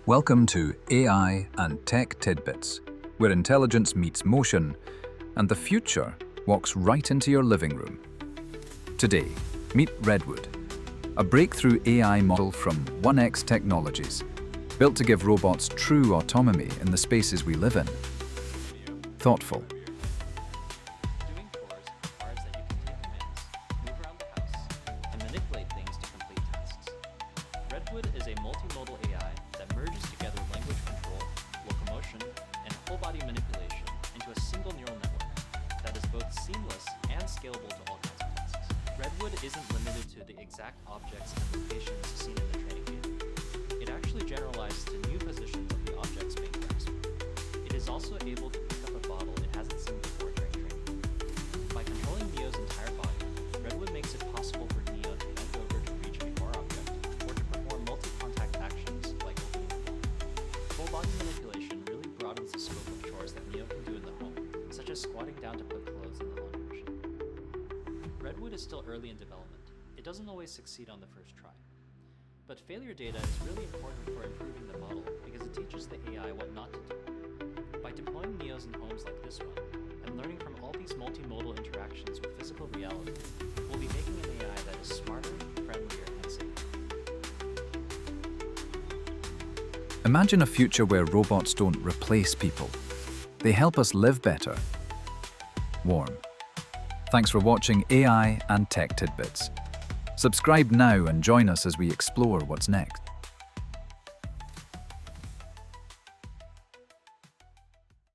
Welcome to AI and Tech Tidbits, where intelligence meets motion and the future walks right into your living room. Today, meet Redwood, a breakthrough AI model from 1X Technologies, built to give robots true autonomy in the spaces we live in. Thoughtful. Doing chores requires that you can take commands, move around the house, and manipulate things to complete tasks. Redwood is a multimodal AI that merges together language control, locomotion, and whole-body manipulation into a single neural network that is both seamless and scalable to all kinds of tasks. Redwood isn't limited to the exact objects and locations seen in the training data. It actually generalizes to new positions of the objects being grasped. It is also able to pick up a bottle it hasn't seen before during training. By controlling Neo's entire body, Redwood makes it possible for Neo to bend over to reach a far object, or to perform multi-contact actions like opening a door. Full-body manipulation really broadens the scope of chores that Neo can do in the home, such as squatting down to put clothes in the laundry machine. Redwood is still early in development. It doesn't always succeed on the first try. But failure data is really important for improving the model because it teaches the AI what not to do. By deploying Neos in homes like this one, and learning from all these multimodal interactions with physical reality, we'll be making an AI that is smarter, friendlier, and safer. Imagine a future where robots don't replace people. They help us live better. Warm. Thanks for watching AI and Tech Tidbits. Subscribe now and join us as we explore what's next.